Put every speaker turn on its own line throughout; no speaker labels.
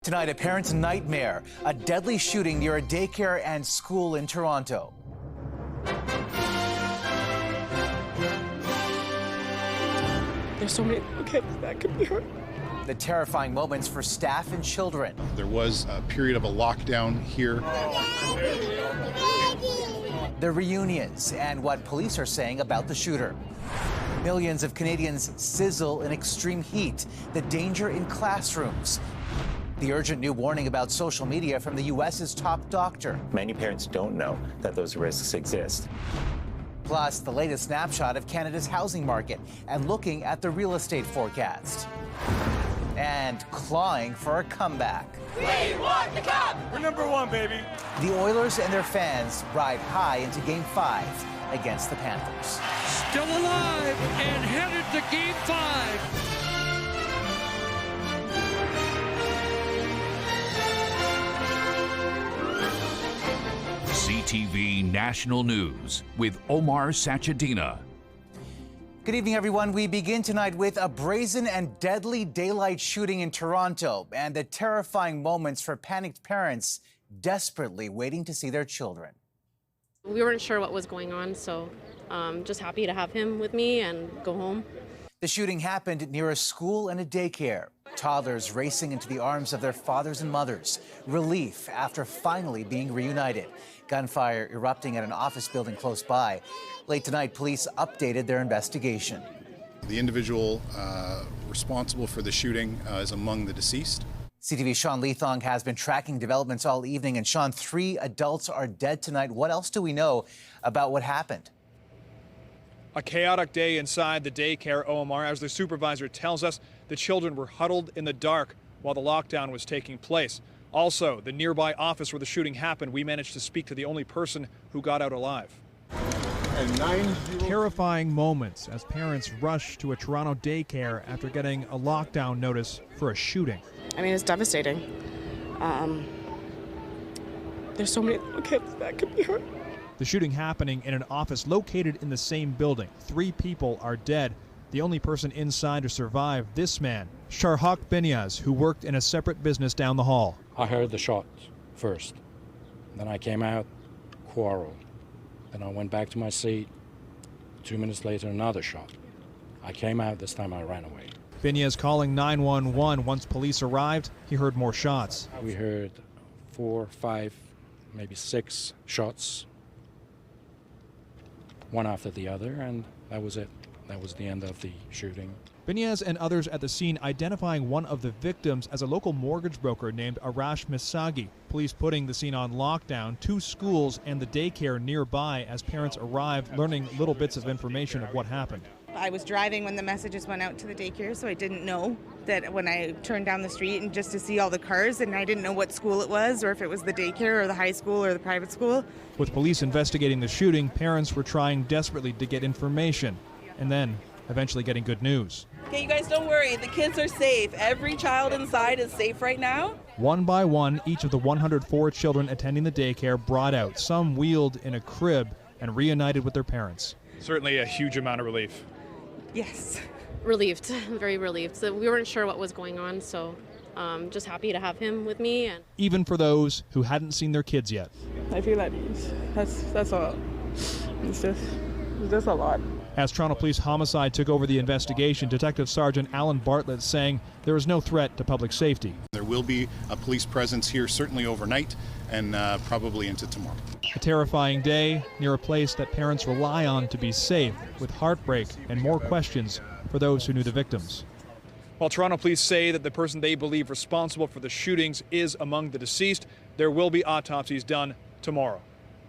Tonight, a parent's nightmare, a deadly shooting near a daycare and school in Toronto.
There's so many little kids that could be hurt.
The terrifying moments for staff and children.
There was a period of a lockdown here.
The reunions and what police are saying about the shooter. Millions of Canadians sizzle in extreme heat. The danger in classrooms. The urgent new warning about social media from the U.S.'s top doctor.
Many parents don't know that those risks exist.
Plus, the latest snapshot of Canada's housing market and looking at the real estate forecast. And clawing for a comeback.
We want the cup!
We're number one, baby.
The Oilers and their fans ride high into Game 5 against the Panthers.
Still alive and headed to Game 5.
CTV National News with Omar Sachedina.
Good evening, everyone. We begin tonight with a brazen and deadly daylight shooting in Toronto and the terrifying moments for panicked parents desperately waiting to see their children.
We weren't sure what was going on, so just happy to have him with me and go home.
The shooting happened near a school and a daycare. Toddlers racing into the arms of their fathers and mothers. Relief after finally being reunited. Gunfire erupting at an office building close by. Late tonight, police updated their investigation.
The individual responsible for the shooting is among the deceased.
CTV's Sean Leathong has been tracking developments all evening. And Sean, 3 adults are dead tonight. What else do we know about what happened?
A chaotic day inside the daycare, OMR. As the supervisor tells us, the children were huddled in the dark while the lockdown was taking place. Also, the nearby office where the shooting happened, we managed to speak to the only person who got out alive.
Terrifying moments as parents rush to a Toronto daycare after getting a lockdown notice for a shooting.
I mean, it's devastating. There's so many little kids that could be hurt.
The shooting happening in an office located in the same building. 3 people are dead. The only person inside to survive, this man, Sharhak Binyaz, who worked in a separate business down the hall.
I heard the shot first. Then I came out, quarreled. Then I went back to my seat. 2 minutes later, another shot. I came out, this time I ran away.
Binyaz calling 911. Once police arrived, he heard more shots.
We heard 4, 5, maybe 6 shots, one after the other, and that was it. That was the end of the shooting.
Binyaz and others at the scene identifying one of the victims as a local mortgage broker named Arash Misagi. Police putting the scene on lockdown, 2 schools and the daycare nearby as parents arrived, learning little bits of information of what happened.
I was driving when the messages went out to the daycare, so I didn't know that when I turned down the street and just to see all the cars, and I didn't know what school it was or if it was the daycare or the high school or the private school.
With police investigating the shooting, parents were trying desperately to get information and then eventually getting good news.
Okay, you guys don't worry, the kids are safe. Every child inside is safe right now.
One by one, each of the 104 children attending the daycare brought out, some wheeled in a crib and reunited with their parents.
Certainly a huge amount of relief.
Yes.
Relieved, very relieved. So we weren't sure what was going on, so just happy to have him with me. And
even for those who hadn't seen their kids yet.
I feel at ease. That's all. It's just a lot.
As Toronto Police Homicide took over the investigation, Detective Sergeant Alan Bartlett saying there is no threat to public safety.
There will be a police presence here certainly overnight and probably into tomorrow.
A terrifying day near a place that parents rely on to be safe, with heartbreak and more questions for those who knew the victims.
While Toronto police say that the person they believe responsible for the shootings is among the deceased, there will be autopsies done tomorrow.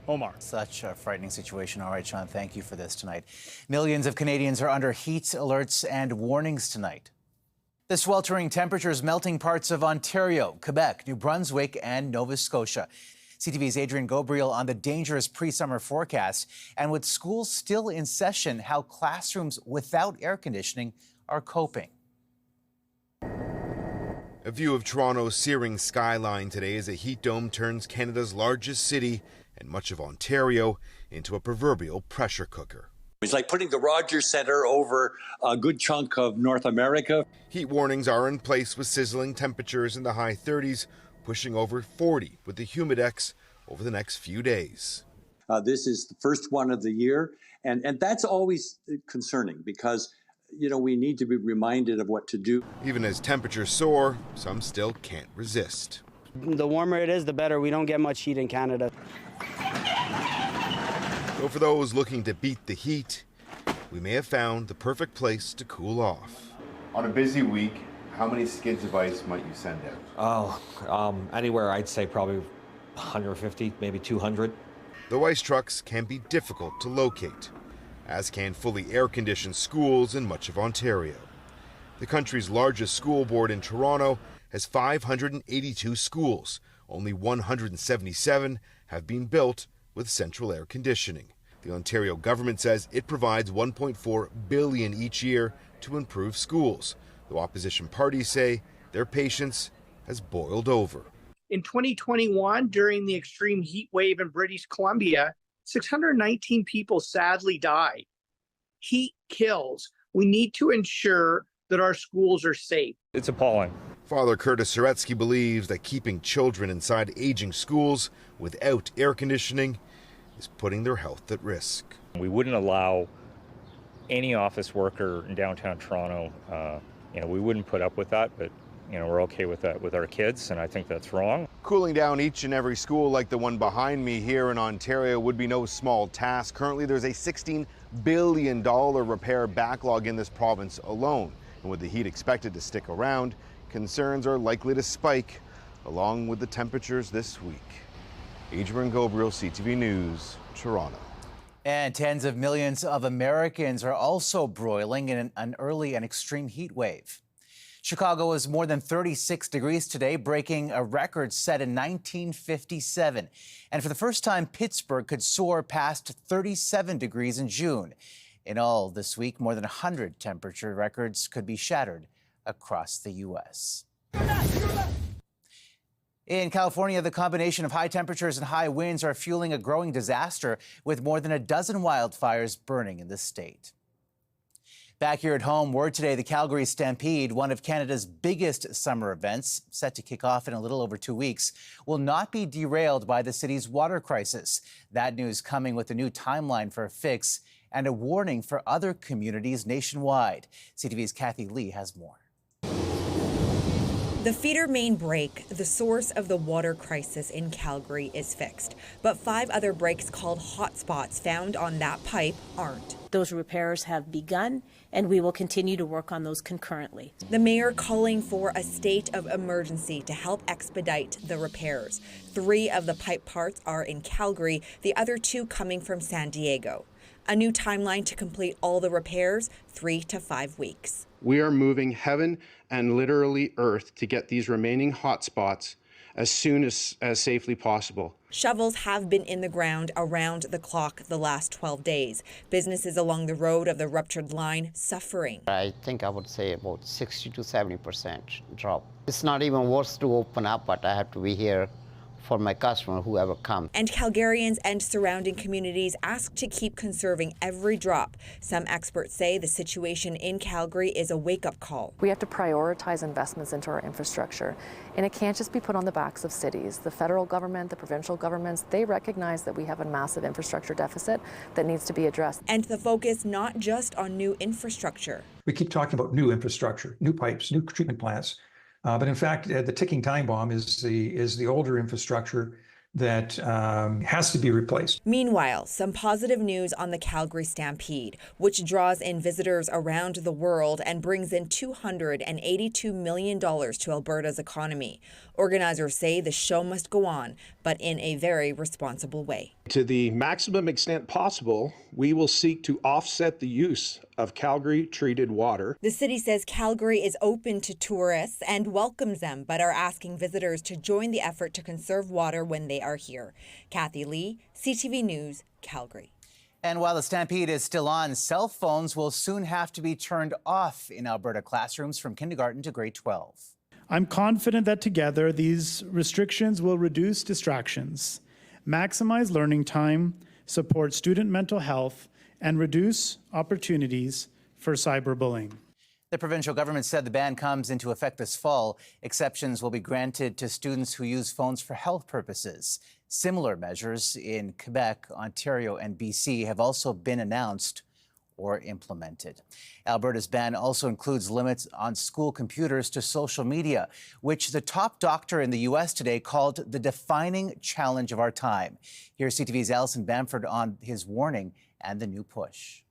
Omar.
Such a frightening situation. All right, Sean, thank you for this tonight. Millions of Canadians are under heat alerts and warnings tonight. The sweltering temperatures melting parts of Ontario, Quebec, New Brunswick, and Nova Scotia. CTV's Adrian Gobriel on the dangerous pre-summer forecast, and with schools still in session, how classrooms without air conditioning are coping.
A view of Toronto's searing skyline today as a heat dome turns Canada's largest city and much of Ontario into a proverbial pressure cooker.
It's like putting the Rogers Center over a good chunk of North America.
Heat warnings are in place with sizzling temperatures in the high 30s, pushing over 40 with the humidex over the next few days.
This is the first one of the year, and that's always concerning because, we need to be reminded of what to do.
Even as temperatures soar, some still can't resist.
The warmer it is, the better. We don't get much heat in Canada.
So for those looking to beat the heat, we may have found the perfect place to cool off.
On a busy week, how many skids of ice might you send out?
Anywhere I'd say probably 150, maybe 200.
Though ice trucks can be difficult to locate, as can fully air-conditioned schools in much of Ontario. The country's largest school board in Toronto has 582 schools. Only 177 have been built with central air conditioning. The Ontario government says it provides $1.4 billion each year to improve schools, though opposition parties say their patience has boiled over.
In 2021, during the extreme heat wave in British Columbia, 619 people sadly died. Heat kills. We need to ensure that our schools are safe.
It's appalling.
Father Curtis Soretsky believes that keeping children inside aging schools without air conditioning is putting their health at risk.
We wouldn't allow any office worker in downtown Toronto, we wouldn't put up with that, but we're okay with that with our kids, and I think that's wrong.
Cooling down each and every school like the one behind me here in Ontario would be no small task. Currently, there's a $16 billion repair backlog in this province alone. And with the heat expected to stick around, concerns are likely to spike, along with the temperatures this week. Adrian Gabriel, CTV News, Toronto.
And tens of millions of Americans are also broiling in an early and extreme heat wave. Chicago was more than 36 degrees today, breaking a record set in 1957. And for the first time, Pittsburgh could soar past 37 degrees in June. In all, this week, more than 100 temperature records could be shattered across the U.S. In California, the combination of high temperatures and high winds are fueling a growing disaster, with more than a dozen wildfires burning in the state. Back here at home, word today, the Calgary Stampede, one of Canada's biggest summer events, set to kick off in a little over 2 weeks, will not be derailed by the city's water crisis. That news coming with a new timeline for a fix and a warning for other communities nationwide. CTV's Kathy Lee has more.
The feeder main break, the source of the water crisis in Calgary, is fixed. But 5 other breaks called hotspots found on that pipe aren't.
Those repairs have begun, and we will continue to work on those concurrently.
The mayor calling for a state of emergency to help expedite the repairs. 3 of the pipe parts are in Calgary, the other 2 coming from San Diego. A new timeline to complete all the repairs, 3 to 5 weeks.
We are moving heaven and literally earth to get these remaining hotspots as soon as safely possible.
Shovels have been in the ground around the clock the last 12 days. Businesses along the road of the ruptured line suffering.
I think I would say about 60 to 70% drop. It's not even worth to open up, but I have to be here for my customer, whoever comes.
And Calgarians and surrounding communities asked to keep conserving every drop. Some experts say the situation in Calgary is a wake-up call.
We have to prioritize investments into our infrastructure, and it can't just be put on the backs of cities. The federal government, the provincial governments, they recognize that we have a massive infrastructure deficit that needs to be addressed.
And the focus not just on new infrastructure.
We keep talking about new infrastructure, new pipes, new treatment plants. But in fact, the ticking time bomb is the older infrastructure that has to be replaced.
Meanwhile, some positive news on the Calgary Stampede, which draws in visitors around the world and brings in $282 million to Alberta's economy. Organizers say the show must go on, but in a very responsible way.
To the maximum extent possible, we will seek to offset the use of Calgary treated water.
The city says Calgary is open to tourists and welcomes them, but are asking visitors to join the effort to conserve water when they are here. Kathy Lee, CTV News, Calgary.
And while the Stampede is still on, cell phones will soon have to be turned off in Alberta classrooms from kindergarten to grade 12.
I'm confident that together these restrictions will reduce distractions, maximize learning time, support student mental health, and reduce opportunities for cyberbullying.
The provincial government said the ban comes into effect this fall. Exceptions will be granted to students who use phones for health purposes. Similar measures in Quebec, Ontario, and BC have also been announced or implemented. Alberta's ban also includes limits on school computers to social media, which the top doctor in the U.S. today called the defining challenge of our time. Here's CTV's Alison Bamford on his warning and the new push.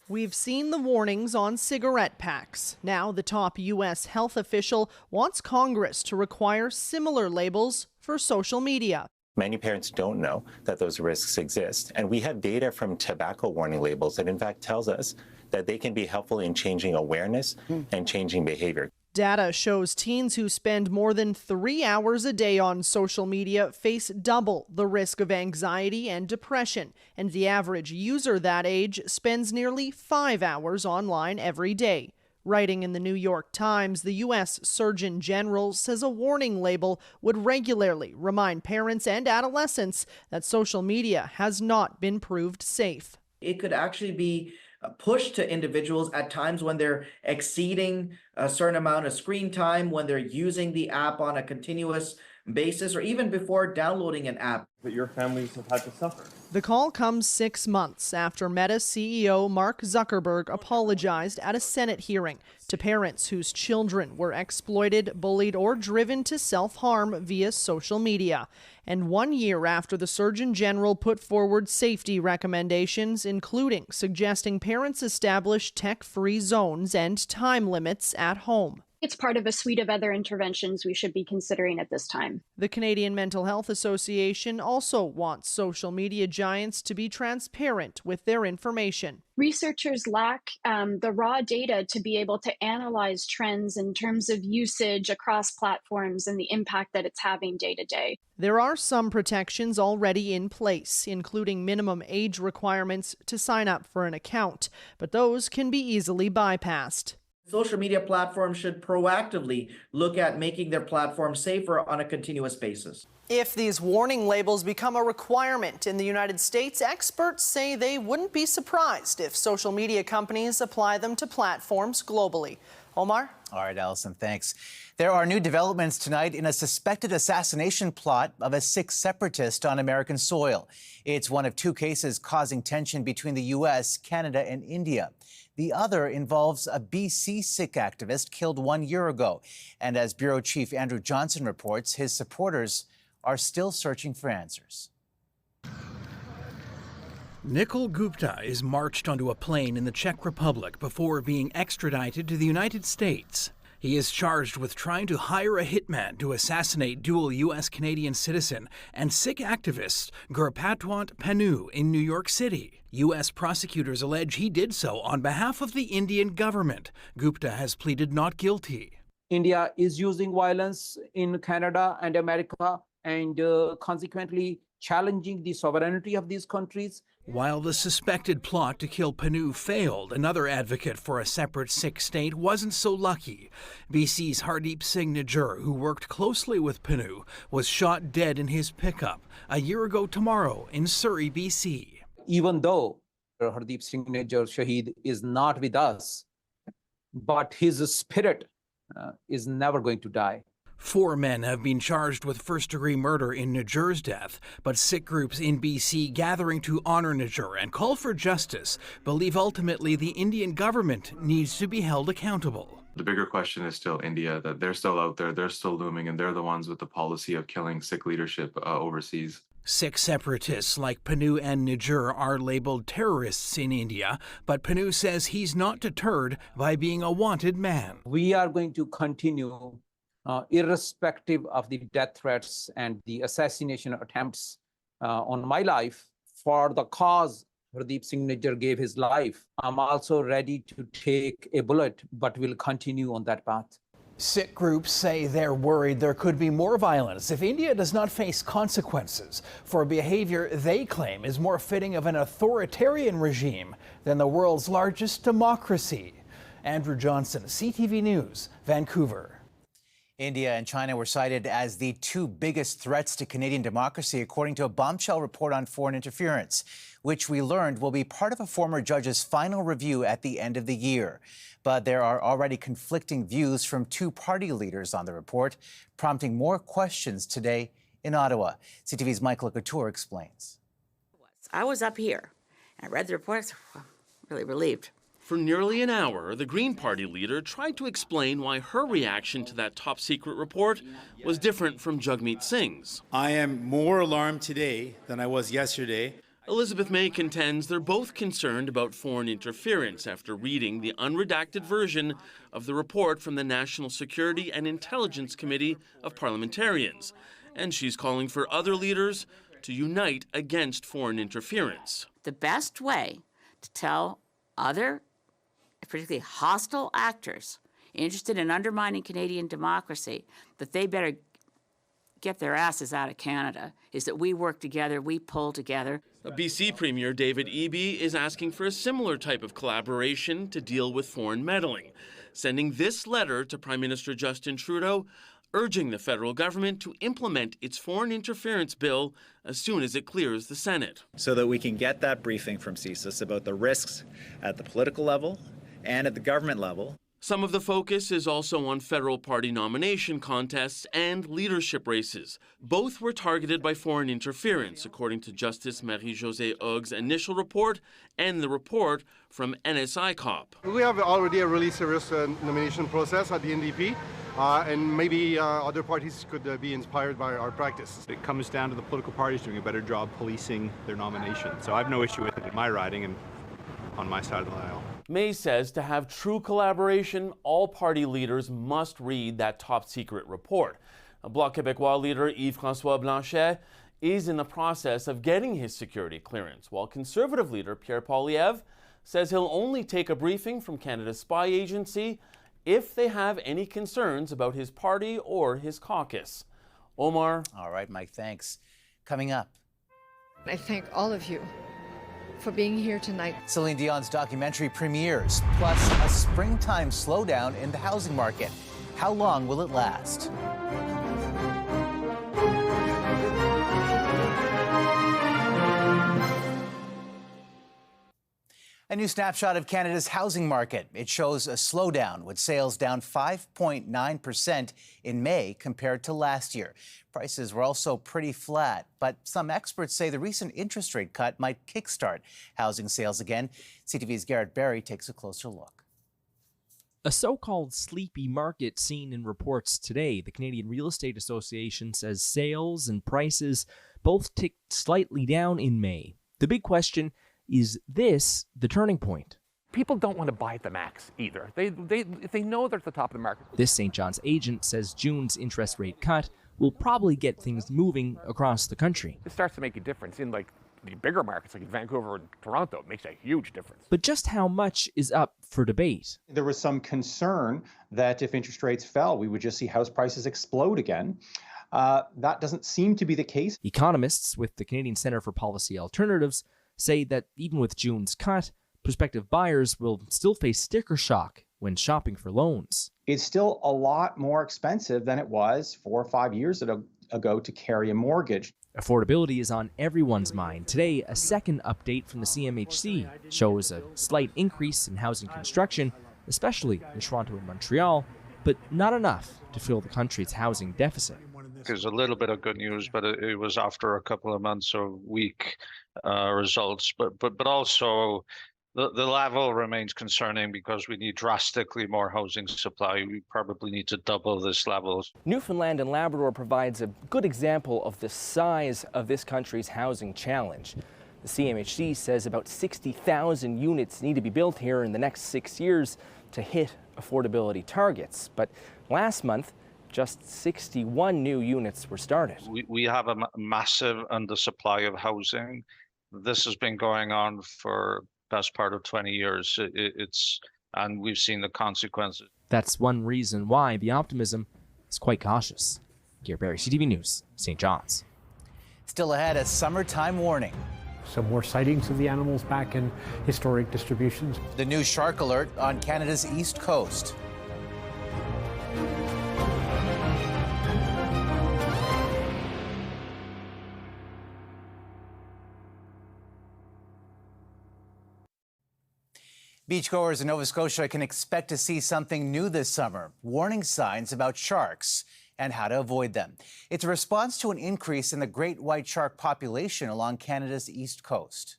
We've seen the warnings on cigarette packs. Now the top U.S. health official wants Congress to require similar labels for social media.
Many parents don't know that those risks exist. And we have data from tobacco warning labels that in fact tells us that they can be helpful in changing awareness and changing behavior.
Data shows teens who spend more than 3 hours a day on social media face double the risk of anxiety and depression, and the average user that age spends nearly 5 hours online every day. Writing in the New York Times, the U.S. Surgeon General says a warning label would regularly remind parents and adolescents that social media has not been proved safe.
It could actually be pushed to individuals at times when they're exceeding a certain amount of screen time, when they're using the app on a continuous basis, or even before downloading an app.
That your families have had to suffer.
The call comes 6 months after Meta CEO Mark Zuckerberg apologized at a Senate hearing to parents whose children were exploited, bullied, or driven to self-harm via social media. And 1 year after the Surgeon General put forward safety recommendations, including suggesting parents establish tech-free zones and time limits at home.
It's part of a suite of other interventions we should be considering at this time.
The Canadian Mental Health Association also wants social media giants to be transparent with their information.
Researchers lack the raw data to be able to analyze trends in terms of usage across platforms and the impact that it's having day to day.
There are some protections already in place, including minimum age requirements to sign up for an account, but those can be easily bypassed.
Social media platforms should proactively look at making their platform safer on a continuous basis.
If these warning labels become a requirement in the United States, experts say they wouldn't be surprised if social media companies apply them to platforms globally. Omar?
All right, Allison, thanks. There are new developments tonight in a suspected assassination plot of a Sikh separatist on American soil. It's one of 2 cases causing tension between the U.S., Canada, and India. The other involves a BC Sikh activist killed 1 year ago. And as Bureau Chief Andrew Johnson reports, his supporters are still searching for answers.
Nikol Gupta is marched onto a plane in the Czech Republic before being extradited to the United States. He is charged with trying to hire a hitman to assassinate dual U.S.-Canadian citizen and Sikh activist Gurpatwant Pannu in New York City. U.S. prosecutors allege he did so on behalf of the Indian government. Gupta has pleaded not guilty.
India is using violence in Canada and America and consequently challenging the sovereignty of these countries.
While the suspected plot to kill Pannu failed, another advocate for a separate Sikh state wasn't so lucky. BC's Hardeep Singh Nijjar, who worked closely with Pannu, was shot dead in his pickup a year ago tomorrow in Surrey, BC.
Even though Hardeep Singh Nijjar Shaheed is not with us, but his spirit is never going to die.
4 men have been charged with first-degree murder in Nijjar's death, but Sikh groups in BC gathering to honor Nijjar and call for justice believe ultimately the Indian government needs to be held accountable.
The bigger question is still India, that they're still out there, they're still looming, and they're the ones with the policy of killing Sikh leadership overseas.
Sikh separatists like Pannu and Nijjar are labeled terrorists in India, but Pannu says he's not deterred by being a wanted man.
We are going to continue irrespective of the death threats and the assassination attempts on my life, for the cause Hardeep Singh Nijjar gave his life. I'm also ready to take a bullet, but will continue on that path.
Sikh groups say they're worried there could be more violence if India does not face consequences for behavior they claim is more fitting of an authoritarian regime than the world's largest democracy. Andrew Johnson, CTV News, Vancouver.
India and China were cited as the two biggest threats to Canadian democracy, according to a bombshell report on foreign interference, which we learned will be part of a former judge's final review at the end of the year. But there are already conflicting views from two party leaders on the report, prompting more questions today in Ottawa. CTV's Michael Couture explains.
I was up here and I read the report. I was really relieved.
For nearly an hour, the Green Party leader tried to explain why her reaction to that top-secret report was different from Jagmeet Singh's.
I am more alarmed today than I was yesterday.
Elizabeth May contends they're both concerned about foreign interference after reading the unredacted version of the report from the National Security and Intelligence Committee of Parliamentarians. And she's calling for other leaders to unite against foreign interference.
The best way to tell other particularly hostile actors interested in undermining Canadian democracy that they better get their asses out of Canada is that we work together, we pull together.
BC Premier David Eby is asking for a similar type of collaboration to deal with foreign meddling, sending this letter to Prime Minister Justin Trudeau, urging the federal government to implement its foreign interference bill as soon as it clears the Senate.
So that we can get that briefing from CSIS about the risks at the political level and at the government level.
Some of the focus is also on federal party nomination contests and leadership races. Both were targeted by foreign interference, according to Justice Marie-Josée Hogue's initial report and the report from NSI COP.
We have already a really serious nomination process at the NDP, and maybe other parties could be inspired by our practice.
It comes down to the political parties doing a better job policing their nomination. So I have no issue with it in my riding and on my side of the aisle.
May says to have true collaboration, all party leaders must read that top-secret report. Bloc Québécois leader Yves-François Blanchet is in the process of getting his security clearance, while Conservative leader Pierre Poilievre says he'll only take a briefing from Canada's spy agency if they have any concerns about his party or his caucus. Omar.
All right, Mike, thanks. Coming up.
I thank all of you for being here tonight.
Celine Dion's documentary premieres, plus a springtime slowdown in the housing market. How long will it last? A new snapshot of Canada's housing market. It shows a slowdown, with sales down 5.9% in May compared to last year. Prices were also pretty flat, but some experts say the recent interest rate cut might kickstart housing sales again. CTV's Garrett Barry takes a closer look.
A so-called sleepy market seen in reports today. The Canadian Real Estate Association says sales and prices both ticked slightly down in May. The big question, is this the turning point?
People don't want to buy at the max either. If they know they're at the top of the market.
This St. John's agent says June's interest rate cut will probably get things moving across the country.
It starts to make a difference in like the bigger markets like Vancouver and Toronto. It makes a huge difference.
But just how much is up for debate?
There was some concern that if interest rates fell, we would just see house prices explode again. That doesn't seem to be the case.
Economists with the Canadian Centre for Policy Alternatives say that even with June's cut, prospective buyers will still face sticker shock when shopping for loans.
It's still a lot more expensive than it was 4 or 5 years ago to carry a mortgage.
Affordability is on everyone's mind. Today, a second update from the CMHC shows a slight increase in housing construction, especially in Toronto and Montreal, but not enough to fill the country's housing deficit.
There's a little bit of good news, but it was after a couple of months of weak results. But also the level remains concerning because we need drastically more housing supply. We probably need to double this level.
Newfoundland and Labrador provides a good example of the size of this country's housing challenge. The CMHC says about 60,000 units need to be built here in the next 6 years to hit affordability targets. But last month, just 61 new units were started.
We have a massive undersupply of housing. This has been going on for the best part of 20 years. And we've seen the consequences.
That's one reason why the optimism is quite cautious. Garrett Barry, CTV News, St. John's.
Still ahead, a summertime warning.
Some more sightings of the animals back in historic distributions.
The new shark alert on Canada's east coast. Beachgoers in Nova Scotia can expect to see something new this summer, warning signs about sharks and how to avoid them. It's a response to an increase in the great white shark population along Canada's east coast.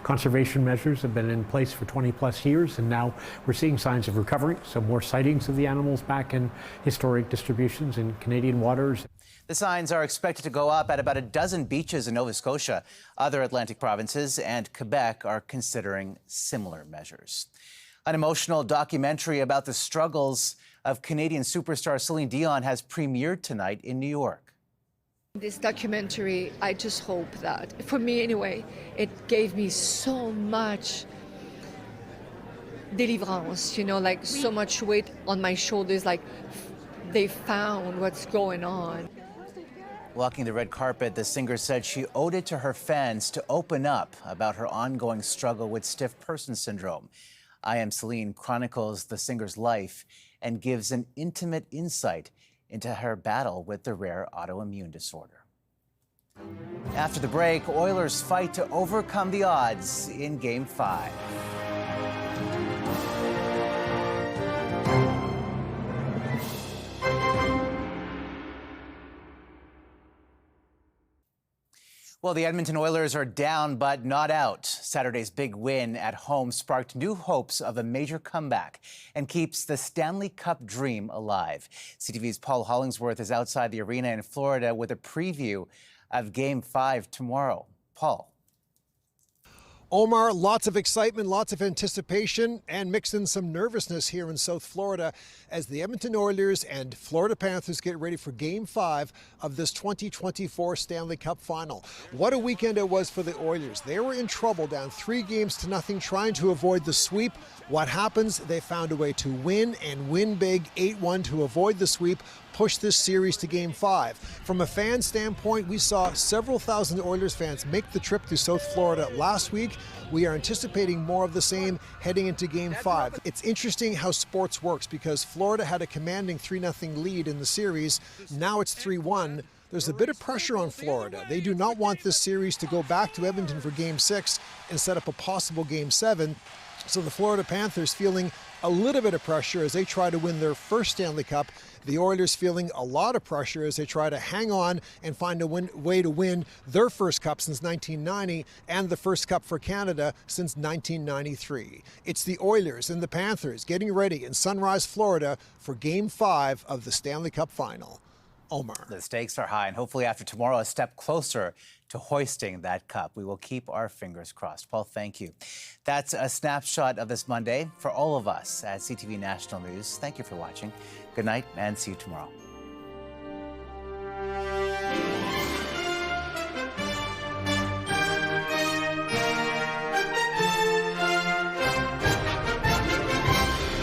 Conservation measures have been in place for 20+ years, and now we're seeing signs of recovery. So more sightings of the animals back in historic distributions in Canadian waters.
The signs are expected to go up at about a dozen beaches in Nova Scotia. Other Atlantic provinces and Quebec are considering similar measures. An emotional documentary about the struggles of Canadian superstar Celine Dion has premiered tonight in New York.
This documentary, I just hope that, for me anyway, it gave me so much délivrance, you know, like so much weight on my shoulders, like they found what's going on.
Walking the red carpet, the singer said she owed it to her fans to open up about her ongoing struggle with stiff person syndrome. I Am Celine chronicles the singer's life and gives an intimate insight into her battle with the rare autoimmune disorder. After the break, Oilers fight to overcome the odds in Game 5. Well, the Edmonton Oilers are down but not out. Saturday's big win at home sparked new hopes of a major comeback and keeps the Stanley Cup dream alive. CTV's Paul Hollingsworth is outside the arena in Florida with a preview of Game 5 tomorrow. Paul.
Omar, lots of excitement, lots of anticipation, and mixed in some nervousness here in South Florida as the Edmonton Oilers and Florida Panthers get ready for Game 5 of this 2024 Stanley Cup Final. What a weekend it was for the Oilers. They were in trouble, down 3-0 trying to avoid the sweep. What happens? They found a way to win and win big, 8-1 to avoid the sweep, push this series to Game 5. From a fan standpoint, we saw several thousand Oilers fans make the trip to South Florida last week. We are anticipating more of the same heading into Game 5. It's interesting how sports works because Florida had a commanding 3-0 lead in the series. Now it's 3-1. There's a bit of pressure on Florida. They do not want this series to go back to Edmonton for Game 6 and set up a possible Game 7. So the Florida Panthers feeling a little bit of pressure as they try to win their first Stanley Cup. The Oilers feeling a lot of pressure as they try to hang on and find a way to win their first cup since 1990 and the first cup for Canada since 1993. It's the Oilers and the Panthers getting ready in Sunrise, Florida for Game 5 of the Stanley Cup Final. Omar.
The stakes are high, and hopefully after tomorrow, a step closer to hoisting that cup. We will keep our fingers crossed. Paul, thank you. That's a snapshot of this Monday for all of us at CTV National News. Thank you for watching. Good night, and see you tomorrow.